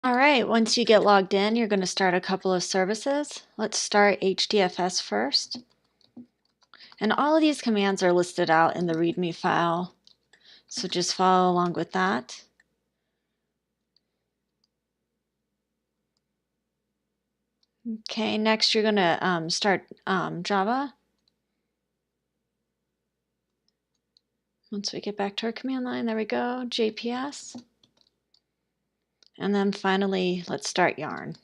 All right, once you get logged in, you're going to start a couple of services. Let's start HDFS first. And all of these commands are listed out in the README file, so just follow along with that. Okay, next you're going to start Java. Once we get back to our command line, there we go, JPS. And then finally, let's start Yarn.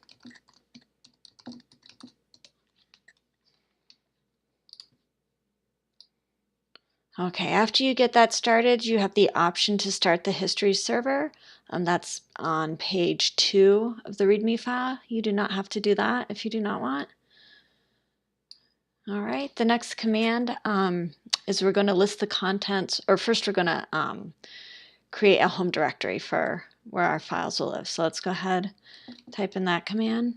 Okay, after you get that started, you have the option to start the history server. That's on page 2 of the README file. You do not have to do that if you do not want. All right, the next command is we're going to list the contents, or first we're going to create a home directory for where our files will live. So let's go ahead, type in that command.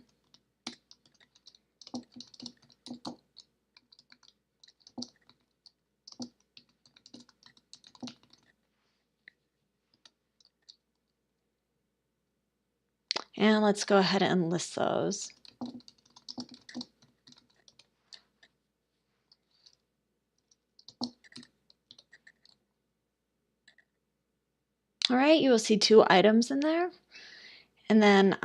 And let's go ahead and list those. All right, you will see 2 items in there. And then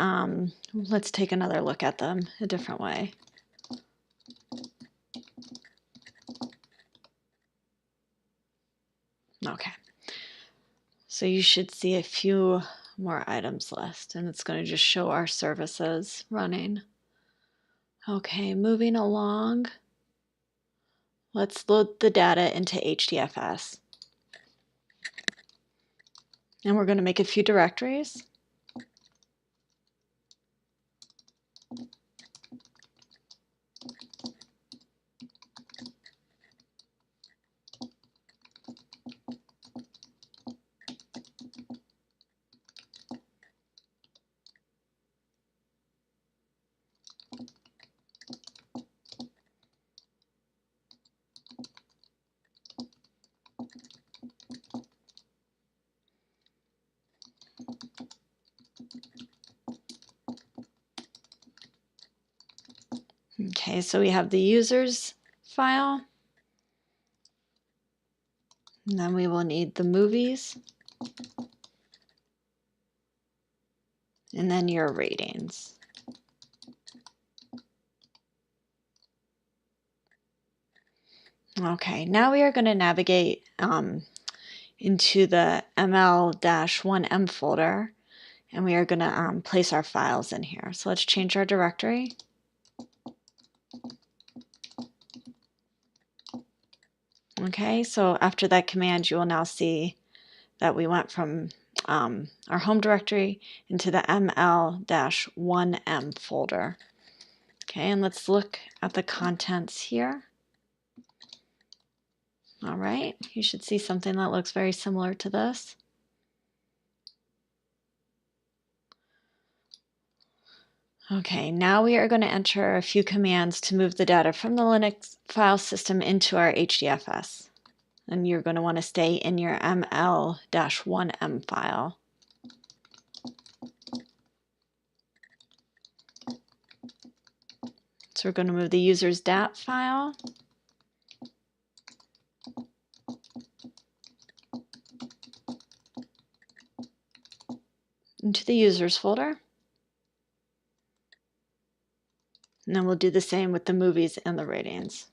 let's take another look at them a different way. Okay, so you should see a few more items list, and it's going to just show our services running. Okay, moving along. Let's load the data into HDFS. And we're going to make a few directories. Okay, so we have the users file, and then we will need the movies, and then your ratings. Okay, now we are going to navigate into the ml-1m folder, and we are going to place our files in here. So let's change our directory. Okay, so after that command, you will now see that we went from our home directory into the ml-1m folder. Okay, and let's look at the contents here. All right, you should see something that looks very similar to this. Okay, now we are going to enter a few commands to move the data from the Linux file system into our HDFS. And you're going to want to stay in your ml-1m file. So we're going to move the user's DAT file into the users folder. And then we'll do the same with the movies and the ratings.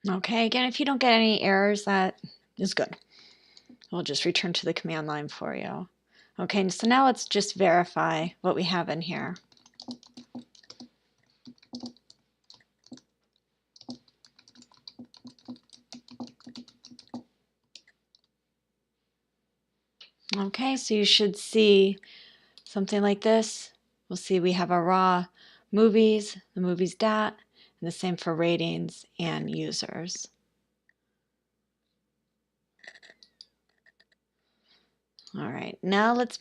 Okay, again, if you don't get any errors, that is good. We'll just return to the command line for you. Okay, so now let's just verify what we have in here. Okay, so you should see something like this. We'll see we have our raw movies, the movies dat, and the same for ratings and users. All right, now let's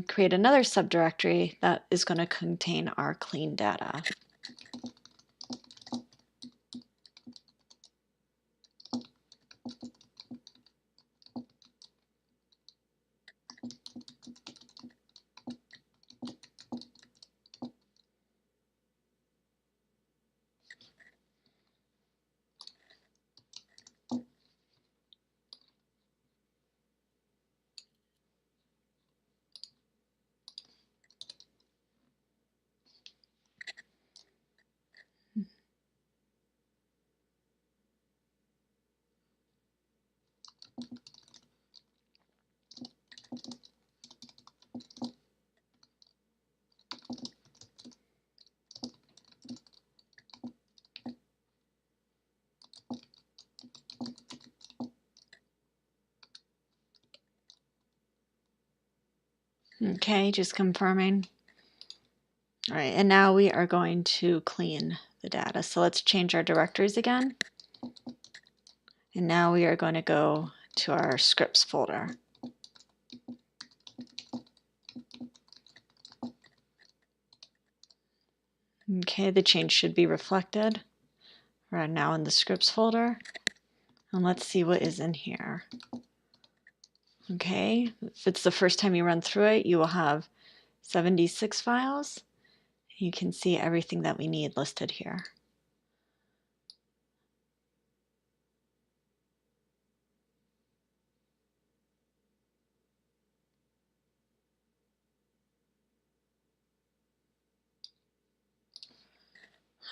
create another subdirectory that is going to contain our clean data. Okay, just confirming. All right, and now we are going to clean the data. So let's change our directories again. And now we are going to go to our scripts folder. Okay, the change should be reflected. We're now in the scripts folder. And let's see what is in here. Okay, if it's the first time you run through it, you will have 76 files. You can see everything that we need listed here.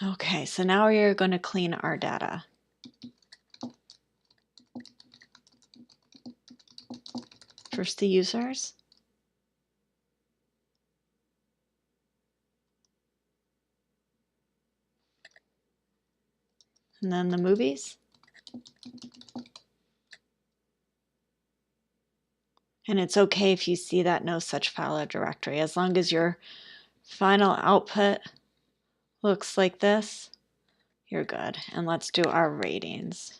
Okay, so now we are going to clean our data. First, the users. And then the movies. And it's okay if you see that no such file or directory, as long as your final output looks like this, you're good. And let's do our ratings.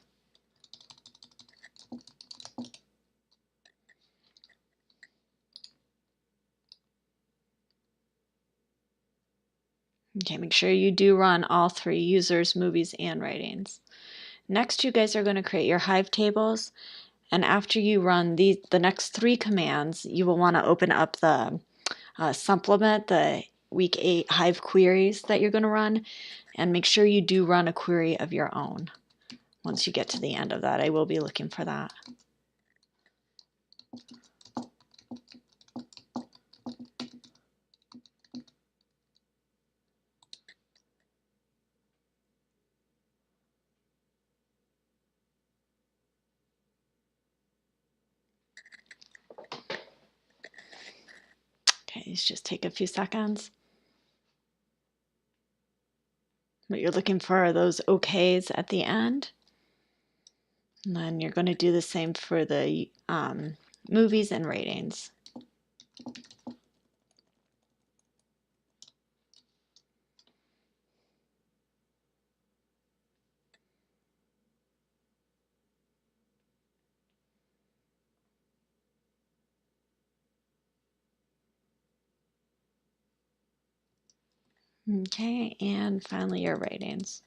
Okay, make sure you do run all three: users, movies, and ratings. Next, you guys are going to create your Hive tables. And after you run the next three commands, you will want to open up the supplement, the week 8 Hive queries that you're going to run, and make sure you do run a query of your own. Once you get to the end of that, I will be looking for that. Okay, these just take a few seconds. But you're looking for those OKs at the end. And then you're going to do the same for the movies and ratings. Okay, and finally your ratings.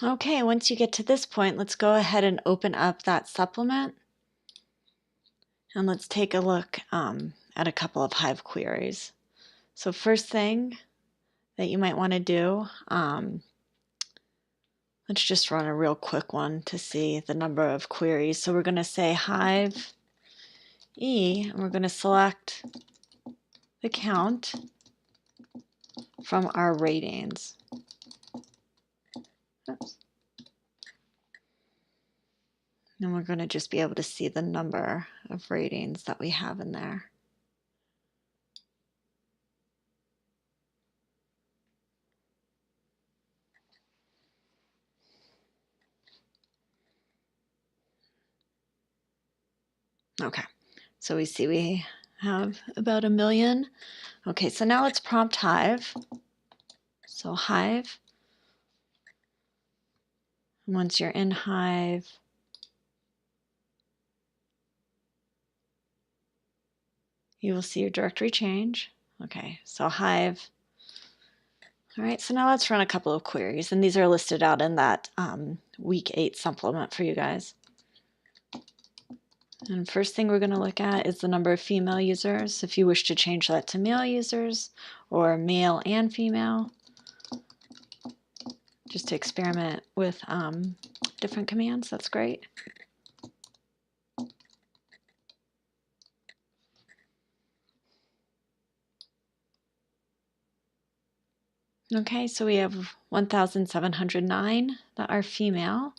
Okay, once you get to this point, let's go ahead and open up that supplement. And let's take a look at a couple of Hive queries. So first thing that you might want to do, let's just run a real quick one to see the number of queries. So we're going to say Hive E, and we're going to select the count from our ratings. Oops. And we're going to just be able to see the number of ratings that we have in there. Okay, so we see we have about 1 million. Okay, so now let's prompt Hive. So Hive, once you're in Hive, you will see your directory change. Okay, so Hive. All right, so now let's run a couple of queries, and these are listed out in that week 8 supplement for you guys. And first thing we're going to look at is the number of female users. If you wish to change that to male users or male and female, just to experiment with different commands, that's great. Okay, so we have 1,709 that are female.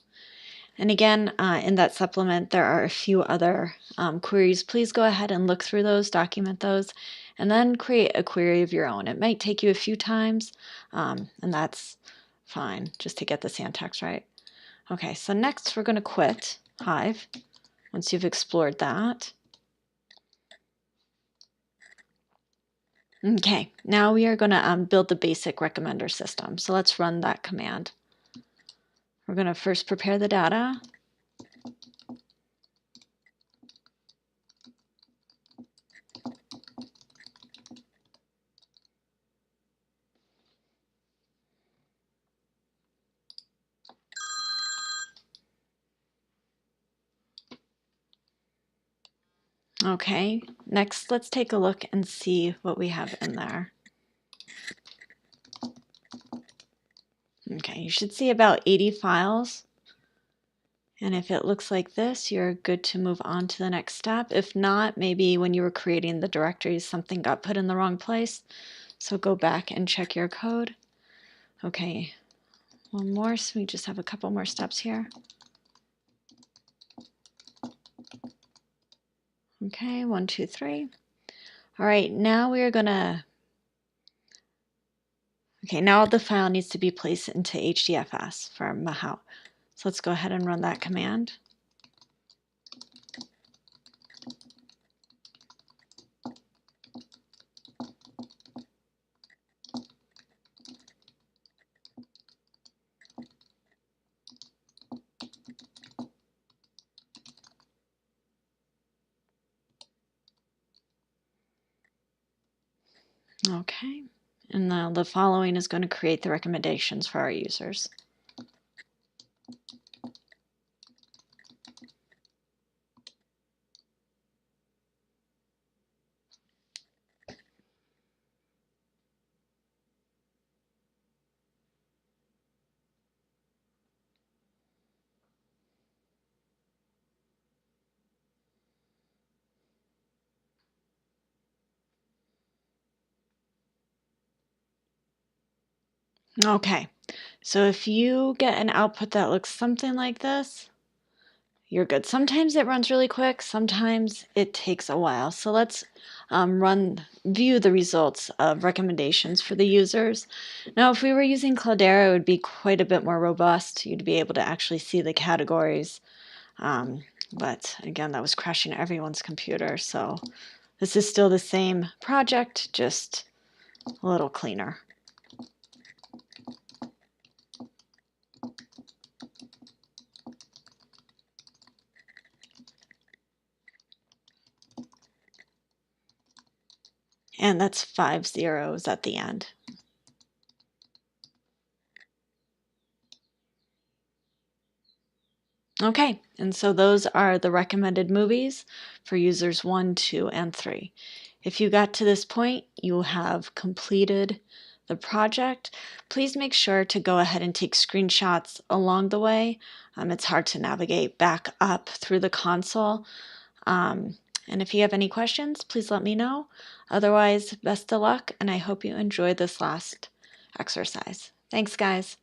And again, in that supplement, there are a few other queries. Please go ahead and look through those, document those, and then create a query of your own. It might take you a few times, and that's fine, just to get the syntax right. Okay, so next we're going to quit Hive once you've explored that. Okay, now we are going to build the basic recommender system. So let's run that command. We're going to first prepare the data. Okay, next let's take a look and see what we have in there. Okay, you should see about 80 files. And if it looks like this, you're good to move on to the next step. If not, maybe when you were creating the directories, something got put in the wrong place. So go back and check your code. Okay, one more, so we just have a couple more steps here. Okay, 1, 2, 3. All right, now we are gonna, okay, now the file needs to be placed into HDFS for Mahout. So let's go ahead and run that command. Okay, and the following is going to create the recommendations for our users. Okay, so if you get an output that looks something like this, you're good. Sometimes it runs really quick, sometimes it takes a while. So let's view the results of recommendations for the users. Now, if we were using Cloudera, it would be quite a bit more robust. You'd be able to actually see the categories. But again, that was crashing everyone's computer. So this is still the same project, just a little cleaner. And that's 5 zeros at the end. Okay, and so those are the recommended movies for users 1, 2, and 3. If you got to this point, you have completed the project. Please make sure to go ahead and take screenshots along the way. It's hard to navigate back up through the console. And if you have any questions, please let me know. Otherwise, best of luck, and I hope you enjoyed this last exercise. Thanks, guys.